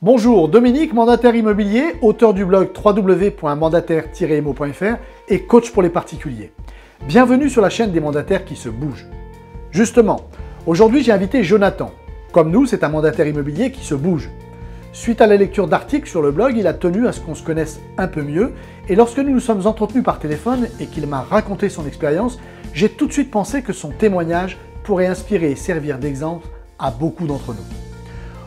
Bonjour, Dominique, mandataire immobilier, auteur du blog www.mandataire-imo.fr et coach pour les particuliers. Bienvenue sur la chaîne des mandataires qui se bougent. Justement, aujourd'hui j'ai invité Jonathan. Comme nous, c'est un mandataire immobilier qui se bouge. Suite à la lecture d'articles sur le blog, il a tenu à ce qu'on se connaisse un peu mieux et lorsque nous nous sommes entretenus par téléphone et qu'il m'a raconté son expérience, j'ai tout de suite pensé que son témoignage pourrait inspirer et servir d'exemple à beaucoup d'entre nous.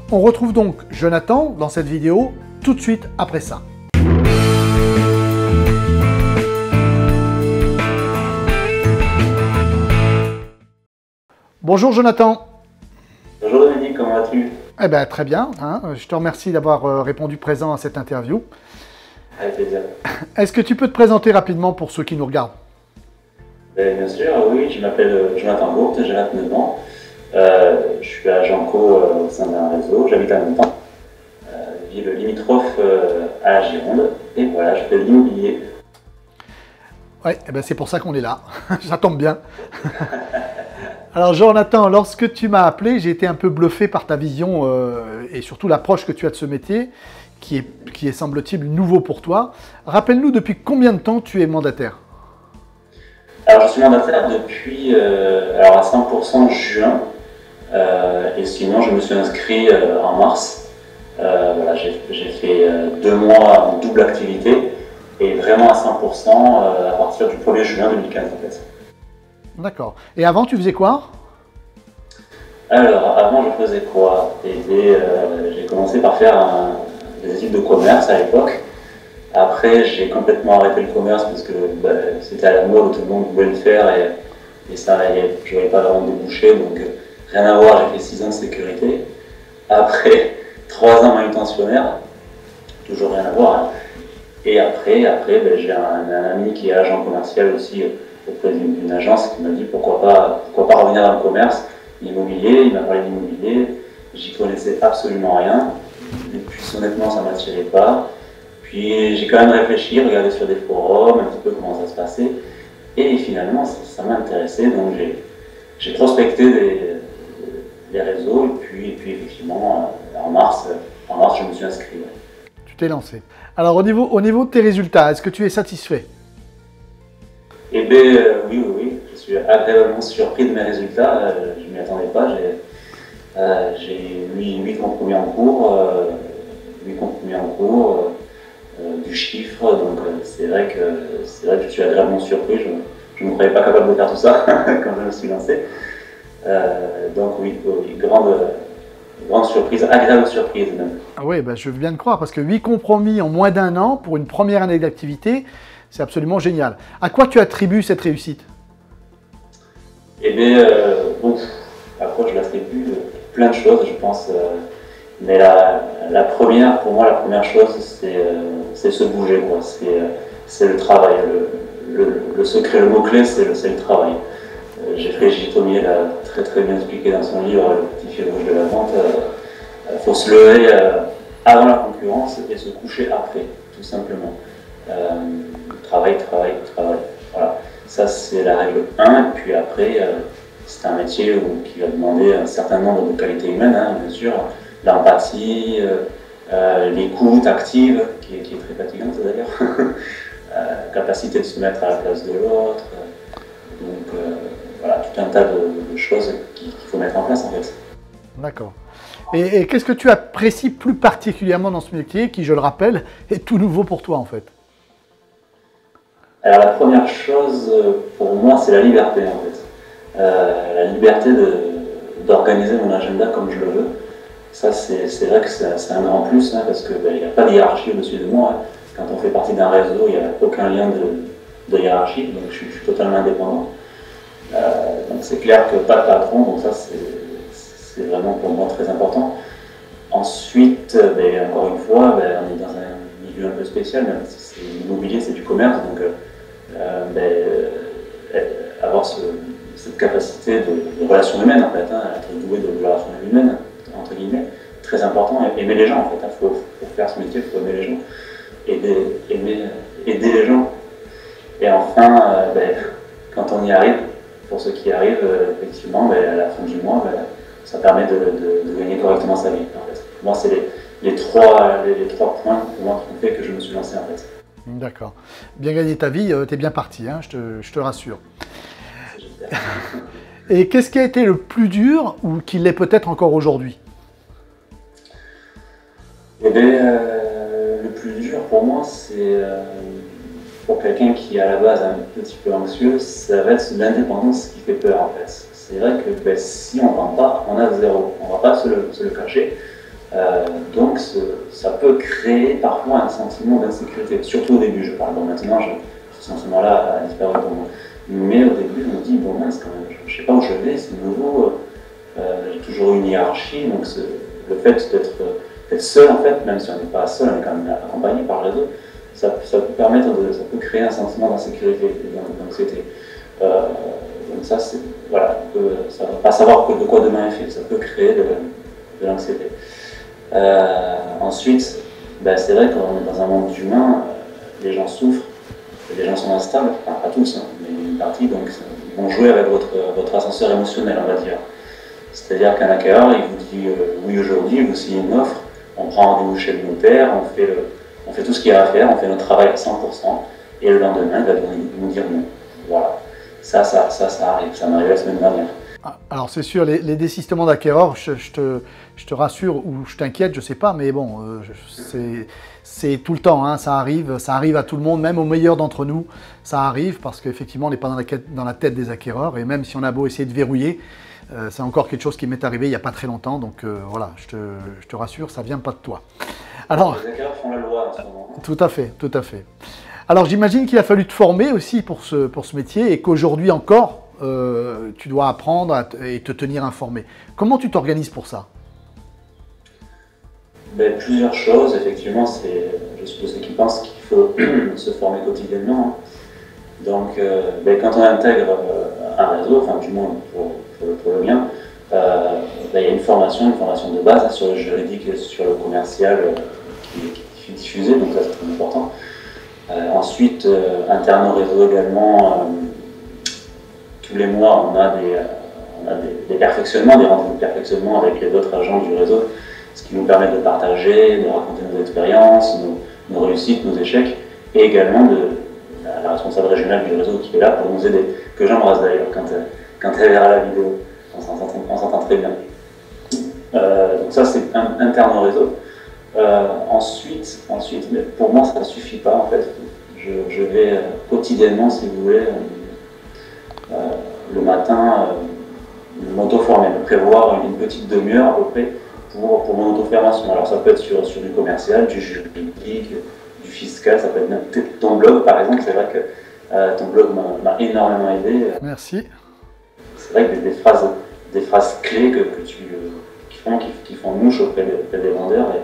On retrouve donc Jonathan dans cette vidéo tout de suite après ça. Bonjour Jonathan. Bonjour Dominique, comment vas-tu? Eh bien très bien, je te remercie d'avoir répondu présent à cette interview. Avec plaisir. Est-ce que tu peux te présenter rapidement pour ceux qui nous regardent? Bien sûr, oui, je m'appelle Jonathan Gourde, j'ai 29 ans. Je suis agent co au sein d'un réseau, j'habite à Montant, ville limitrophe à la Gironde, et voilà, je fais de l'immobilier. Oui, c'est pour ça qu'on est là, ça tombe bien. Alors Jonathan, lorsque tu m'as appelé, j'ai été un peu bluffé par ta vision et surtout l'approche que tu as de ce métier, qui est semble-t-il nouveau pour toi. Rappelle-nous depuis combien de temps tu es mandataire? Alors je suis mandataire depuis à 100% juin. Et sinon, je me suis inscrit en mars. Voilà, j'ai fait 2 mois en double activité et vraiment à 100% à partir du 1er juin 2015 en fait. D'accord. Et avant, tu faisais quoi? Alors, avant, je faisais quoi? J'ai commencé par faire des études de commerce à l'époque. Après, j'ai complètement arrêté le commerce parce que c'était à la mode, tout le monde voulait le faire et ça, je n'avais pas vraiment débouché. Donc, rien à voir, j'ai fait 6 ans de sécurité. Après, 3 ans manutentionnaire, toujours rien à voir. Hein. Et après j'ai un ami qui est agent commercial aussi auprès d'une agence qui m'a dit pourquoi pas revenir dans le commerce, l'immobilier. Il m'a parlé d'immobilier, j'y connaissais absolument rien. Et puis honnêtement, ça ne m'attirait pas. Puis j'ai quand même réfléchi, regardé sur des forums, un petit peu comment ça se passait. Et finalement, ça m'a intéressé, donc j'ai prospecté les réseaux et puis effectivement en mars je me suis inscrit. Ouais. Tu t'es lancé. Alors au niveau de tes résultats, est-ce que tu es satisfait? Eh bien oui, je suis agréablement surpris de mes résultats, je ne m'y attendais pas. J'ai 8 compromis en cours, du chiffre, donc c'est vrai que je suis agréablement surpris. Je ne me croyais pas capable de faire tout ça quand je me suis lancé. Donc oui, grande surprise, agréable surprise même. Ah oui, je veux bien te croire, parce que 8 compromis en moins d'1 an pour une première année d'activité, c'est absolument génial. À quoi tu attribues cette réussite? Eh bien, après je l'attribue plein de choses, je pense. Mais pour moi, la première chose, c'est se bouger, quoi. C'est le travail. Le secret, le mot-clé, c'est le travail. Gilles Thomier l'a très bien expliqué dans son livre Le petit fil rouge de la vente. Faut se lever avant la concurrence et se coucher après, tout simplement. Travail. Voilà. Ça, c'est la règle 1. Et puis après, c'est un métier qui va demander un certain nombre de qualités humaines, hein, bien sûr. L'empathie, l'écoute active, qui est très fatigante d'ailleurs. Capacité de se mettre à la place de l'autre. Donc voilà, tout un tas de choses qu'il faut mettre en place en fait. D'accord. Et qu'est-ce que tu apprécies plus particulièrement dans ce métier qui, je le rappelle, est tout nouveau pour toi en fait? Alors la première chose pour moi, c'est la liberté en fait. La liberté d'organiser mon agenda comme je le veux. Ça, c'est vrai que c'est un grand plus hein, parce qu'il n'y a pas de hiérarchie au-dessus de moi. Hein. Quand on fait partie d'un réseau, il n'y a aucun lien de hiérarchie, donc je suis totalement indépendant. Donc c'est clair que pas de patron, donc ça c'est vraiment pour moi très important. Ensuite, encore une fois, on est dans un milieu un peu spécial, même si c'est l'immobilier, c'est du commerce, donc avoir cette capacité de relation humaine en fait, hein, être doué de relation humaine, entre guillemets, très important, aimer les gens en fait, hein, pour faire ce métier, il faut aimer les gens, aider les gens. Et enfin, quand on y arrive, pour ceux qui y arrivent, effectivement, à la fin du mois, ça permet de gagner correctement sa vie. En fait. Pour moi, les trois points pour moi qui ont fait que je me suis lancé en fait. D'accord. Bien gagner ta vie, t'es bien parti, hein, je te rassure. Et qu'est-ce qui a été le plus dur ou qui l'est peut-être encore aujourd'hui? Eh bien, le plus dur pour moi, c'est pour quelqu'un qui est à la base un petit peu anxieux, ça va être l'indépendance qui fait peur en fait. C'est vrai que ben, si on ne vend pas, on a zéro, on ne va pas se le cacher. Donc ça peut créer parfois un sentiment d'insécurité, surtout au début je parle. Bon maintenant ce sentiment-là a disparu pour moi. Mais au début je me dis bon mince quand même, je ne sais pas où je vais, c'est nouveau, j'ai toujours eu une hiérarchie, donc le fait d'être seul en fait, même si on n'est pas seul, on est quand même accompagné par le réseau, ça peut créer un sentiment d'insécurité et d'anxiété. Donc ça c'est, voilà, ça ne va pas savoir de quoi demain est fait, ça peut créer de l'anxiété. Ensuite, ben, c'est vrai qu'on est dans un monde humain, les gens souffrent, les gens sont instables, enfin pas tous, hein, mais une partie, donc ils vont jouer avec votre ascenseur émotionnel, on va dire. C'est-à-dire qu'un acquéreur, il vous dit oui aujourd'hui, vous signez une offre, on prend rendez-vous chez le notaire, on fait tout ce qu'il y a à faire, on fait notre travail à 100%, et le lendemain, il va nous dire non. Voilà. Ça arrive, ça m'est arrivé la semaine dernière. Alors c'est sûr, les désistements d'acquéreurs, je te rassure ou je t'inquiète, je ne sais pas, mais bon, c'est tout le temps, hein, ça arrive à tout le monde, même aux meilleurs d'entre nous, ça arrive parce qu'effectivement on n'est pas dans la tête des acquéreurs et même si on a beau essayer de verrouiller, c'est encore quelque chose qui m'est arrivé il n'y a pas très longtemps, donc voilà, je te rassure, ça ne vient pas de toi. Alors, les acquéreurs font la loi en ce moment. Tout à fait, tout à fait. Alors j'imagine qu'il a fallu te former aussi pour ce métier et qu'aujourd'hui encore, tu dois apprendre et te tenir informé. Comment tu t'organises pour ça? Ben, plusieurs choses, effectivement, je suis de ceux qui pensent qu'il faut se former quotidiennement. Donc, ben, quand on intègre un réseau, enfin du moins pour le mien, ben, il y a une formation de base sur le juridique et sur le commercial qui est diffusée, donc ça c'est très important. Ensuite, interne au réseau également, tous les mois on a des perfectionnements, des rendez-vous de perfectionnement avec les autres agents du réseau, ce qui nous permet de partager, de raconter nos expériences, nos réussites, nos échecs, et également la responsable régionale du réseau qui est là pour nous aider, que j'embrasse d'ailleurs quand elle verra la vidéo, on s'entend très bien. Donc ça c'est interne au réseau. Ensuite, mais pour moi ça ne suffit pas en fait, je vais quotidiennement si vous voulez, le matin, m'auto-former, me prévoir une petite demi-heure à peu près pour mon auto-formation. Alors ça peut être sur du commercial, du juridique, du fiscal, ça peut être même ton blog par exemple, c'est vrai que ton blog m'a énormément aidé. Merci. C'est vrai que des phrases clés qui font mouche auprès des vendeurs, et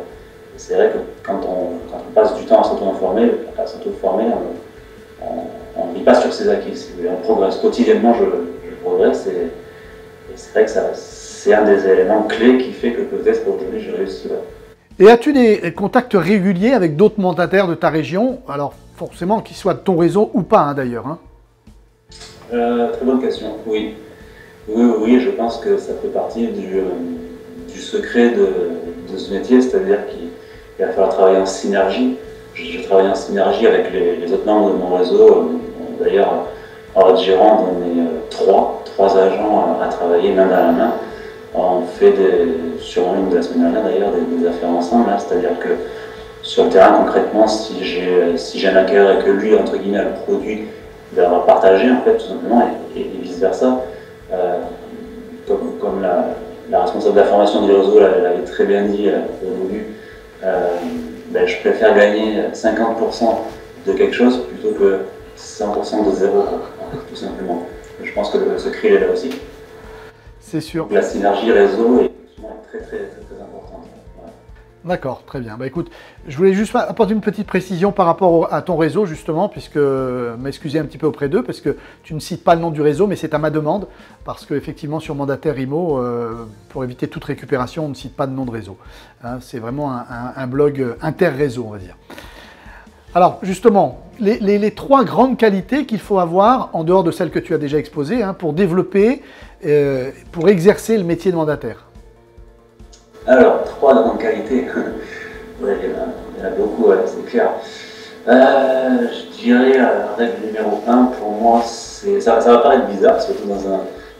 c'est vrai que quand on passe du temps à s'auto-former, on ne vit pas sur ses acquis, si vous voulez. On progresse quotidiennement, je progresse, et c'est vrai que c'est un des éléments clés qui fait que peut-être aujourd'hui j'ai réussi là. Et as-tu des contacts réguliers avec d'autres mandataires de ta région? Alors forcément qu'ils soient de ton réseau ou pas hein, d'ailleurs. Hein. Très bonne question, oui. Oui, je pense que ça fait partie du secret de ce métier, c'est-à-dire qu'il va falloir travailler en synergie. Je travaille en synergie avec les autres membres de mon réseau. D'ailleurs, en Haute Gironde, on est trois agents à travailler main dans la main. On fait sur en ligne de la semaine dernière d'ailleurs des affaires ensemble, hein, c'est-à-dire que sur le terrain concrètement, si j'ai un acquéreur et que lui, entre guillemets, a le produit, ben, on va partager en fait tout simplement et vice versa. Comme la responsable de la formation du réseau l'avait très bien dit au début, ben, je préfère gagner 50% de quelque chose plutôt que 100% de zéro, tout simplement. Je pense que le secret est là aussi. C'est sûr. La synergie réseau est très importante. Ouais. D'accord, très bien. Bah, écoute, je voulais juste apporter une petite précision par rapport à ton réseau, justement, puisque m'excuser un petit peu auprès d'eux, parce que tu ne cites pas le nom du réseau, mais c'est à ma demande, parce qu'effectivement, sur Mandataire IMO, pour éviter toute récupération, on ne cite pas de nom de réseau. Hein, c'est vraiment un blog inter-réseau, on va dire. Alors, justement, les trois grandes qualités qu'il faut avoir, en dehors de celles que tu as déjà exposées, hein, pour développer, pour exercer le métier de mandataire. Alors, trois grandes qualités. Ouais, il y en a beaucoup, ouais, c'est clair. Je dirais, règle numéro un pour moi, ça va paraître bizarre, surtout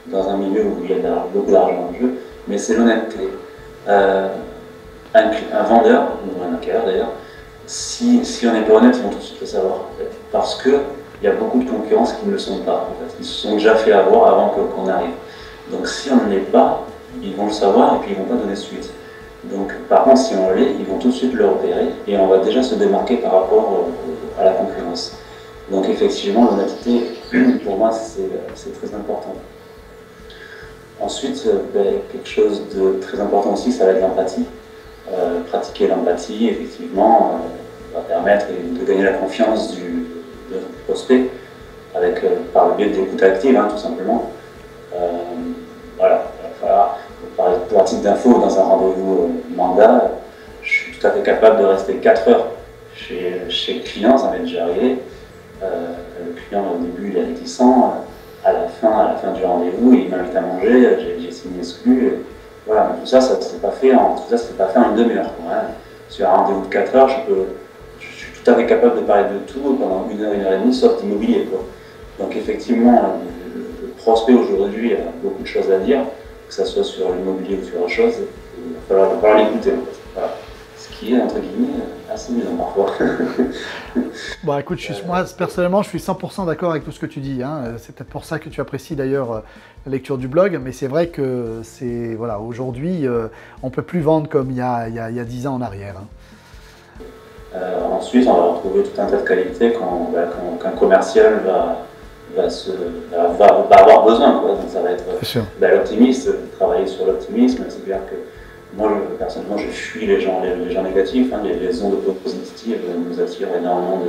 dans un milieu où il y a beaucoup d'argent en jeu, mais c'est l'honnêteté. Euh, un vendeur, ou un acquéreur d'ailleurs, si on n'est pas honnête, ils vont tout de suite le savoir. En fait, parce qu'il y a beaucoup de concurrents qui ne le sont pas. En fait. Ils se sont déjà fait avoir avant qu'on arrive. Donc si on ne l'est pas, ils vont le savoir et puis ils ne vont pas donner suite. Donc par contre, si on l'est, ils vont tout de suite le repérer et on va déjà se démarquer par rapport à la concurrence. Donc effectivement, l'honnêteté, pour moi, c'est très important. Ensuite, quelque chose de très important aussi, ça va être l'empathie. Pratiquer l'empathie, effectivement, va permettre de gagner la confiance du prospect par le biais de l'écoute active, hein, tout simplement. Voilà, par titre d'info, dans un rendez-vous mandat, je suis tout à fait capable de rester 4 heures chez le client, ça m'est déjà arrivé. Le client, au début, il est réticent. À la fin du rendez-vous, il m'invite à manger, j'ai signé exclu. Voilà, mais tout ça, ça ne s'est pas fait en une demi-heure. Hein. Sur un rendez-vous de 4 heures, je suis tout à fait capable de parler de tout pendant 1 heure, 1 heure et demie, sauf d'immobilier. Donc effectivement, le prospect aujourd'hui a beaucoup de choses à dire, que ce soit sur l'immobilier ou sur autre chose, il va falloir l'écouter. En fait. Voilà. Ce qui est, entre guillemets, assez amusant parfois. Bon, écoute, moi, personnellement, je suis 100% d'accord avec tout ce que tu dis. Hein. C'est peut-être pour ça que tu apprécies d'ailleurs la lecture du blog, mais c'est vrai que voilà, aujourd'hui, on ne peut plus vendre comme il y a 10 ans en arrière. Hein. Ensuite, on va retrouver tout un tas de qualités qu'un commercial va avoir besoin. Quoi. Donc ça va être l'optimisme, travailler sur l'optimisme, c'est-à-dire que moi, personnellement, je fuis les gens négatifs. Hein, les ondes positives nous attirent énormément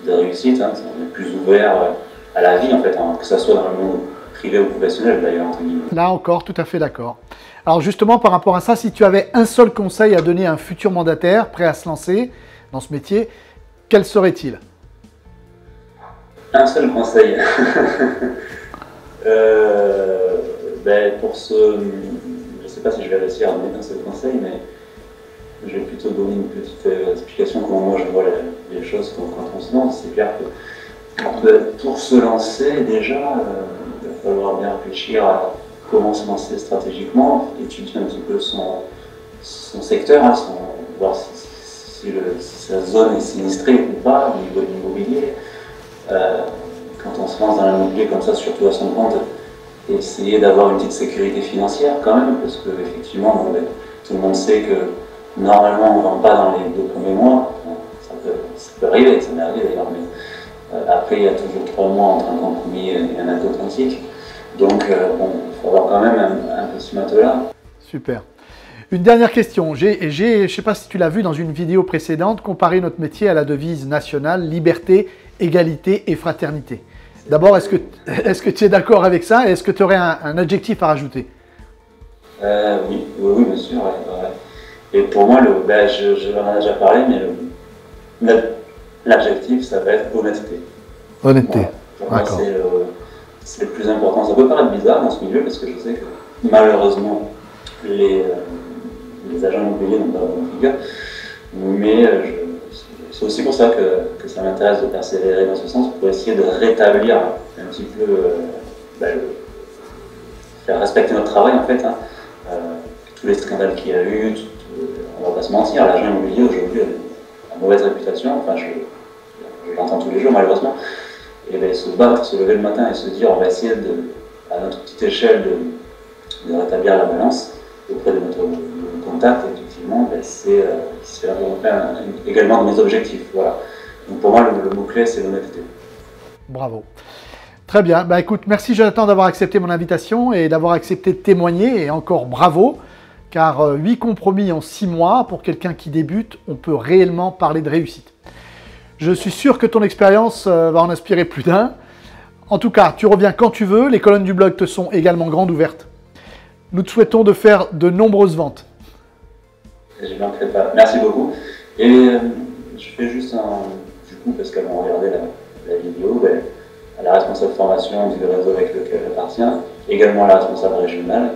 de réussite. Hein, on est plus ouvert à la vie, en fait, hein, que ce soit dans le monde privé ou professionnel, d'ailleurs. Là encore, tout à fait d'accord. Alors justement, par rapport à ça, si tu avais un seul conseil à donner à un futur mandataire prêt à se lancer dans ce métier, quel serait-il? Un seul conseil. Pour ce... Je ne sais pas si je vais réussir à donner un seul conseil, mais je vais plutôt donner une petite explication comment moi je vois les choses quand on se lance. C'est clair que pour se lancer, déjà, il va falloir bien réfléchir à comment se lancer stratégiquement, étudier un petit peu son secteur, hein, voir si sa zone est sinistrée ou pas au niveau de l'immobilier. Quand on se lance dans l'immobilier comme ça, surtout à son compte, essayer d'avoir une petite sécurité financière quand même, parce que effectivement, tout le monde sait que normalement on ne vend pas dans les 2 premiers mois. Ça peut arriver, ça m'est arrivé d'ailleurs, mais après il y a toujours 3 mois entre un compromis et un acte authentique. Donc il faut avoir quand même un petit matelas. Super. Une dernière question. Je ne sais pas si tu l'as vu dans une vidéo précédente, comparer notre métier à la devise nationale liberté, égalité et fraternité. D'abord, est-ce que tu es d'accord avec ça et est-ce que tu aurais un adjectif à rajouter? Oui, bien sûr. Ouais. Et pour moi, je en ai déjà parlé, mais l'adjectif, ça va être honnêteté. Honnêteté. Pour moi, c'est le plus important. Ça peut paraître bizarre dans ce milieu parce que je sais que malheureusement, les agents immobiliers n'ont pas de bonne figure, mais c'est aussi pour ça que ça m'intéresse de persévérer dans ce sens, pour essayer de rétablir un petit peu, faire respecter notre travail en fait. Hein. Tous les scandales qu'il y a eu, on va pas se mentir, l'agent immobilier aujourd'hui a une mauvaise réputation, enfin je l'entends tous les jours malheureusement, et bien, se battre, se lever le matin et se dire on va essayer à notre petite échelle de rétablir la balance auprès de notre contact, effectivement, c'est également de mes objectifs. Voilà. Donc pour moi, le mot-clé, c'est l'honnêteté. Bravo. Très bien. Bah, écoute, merci Jonathan d'avoir accepté mon invitation et d'avoir accepté de témoigner. Et encore bravo, car 8 compromis en 6 mois, pour quelqu'un qui débute, on peut réellement parler de réussite. Je suis sûr que ton expérience va en inspirer plus d'un. En tout cas, tu reviens quand tu veux. Les colonnes du blog te sont également grandes ouvertes. Nous te souhaitons de faire de nombreuses ventes. Je ne manquerai pas. Merci beaucoup. Et je fais juste du coup, parce qu'elles vont regarder la vidéo, à la responsable formation du réseau avec lequel j'appartiens, également à la responsable régionale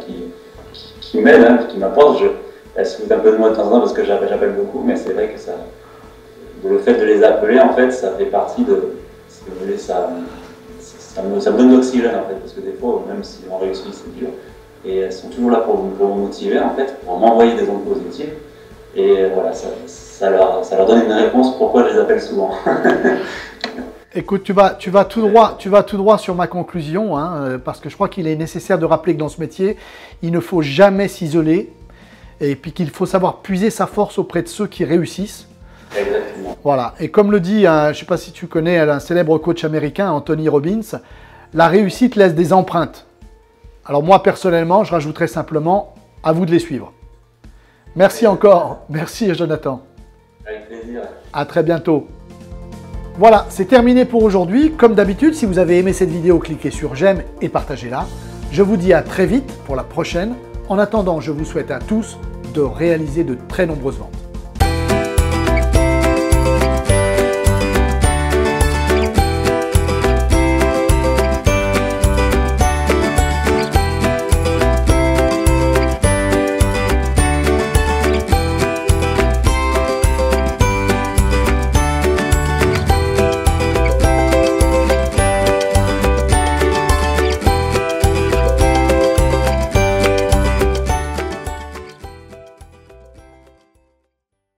qui m'aide, hein, qui m'apporte. elles se foutent un peu de moi de temps en temps parce que j'appelle beaucoup, mais c'est vrai que ça, le fait de les appeler, en fait, ça fait partie de, si vous voulez, ça me donne de l'oxygène, en fait, parce que des fois, même si on réussit, c'est dur. Et elles sont toujours là pour me motiver, en fait, pour m'envoyer des ondes positives. Et voilà, ça leur donne une réponse pourquoi je les appelle souvent. Écoute, tu vas tout droit sur ma conclusion, hein, parce que je crois qu'il est nécessaire de rappeler que dans ce métier, il ne faut jamais s'isoler, et puis qu'il faut savoir puiser sa force auprès de ceux qui réussissent. Exactement. Voilà, et comme le dit, je ne sais pas si tu connais un célèbre coach américain, Anthony Robbins, la réussite laisse des empreintes. Alors moi, personnellement, je rajouterais simplement, à vous de les suivre. Merci encore, merci Jonathan. Avec plaisir. À très bientôt. Voilà, c'est terminé pour aujourd'hui. Comme d'habitude, si vous avez aimé cette vidéo, cliquez sur j'aime et partagez-la. Je vous dis à très vite pour la prochaine. En attendant, je vous souhaite à tous de réaliser de très nombreuses ventes.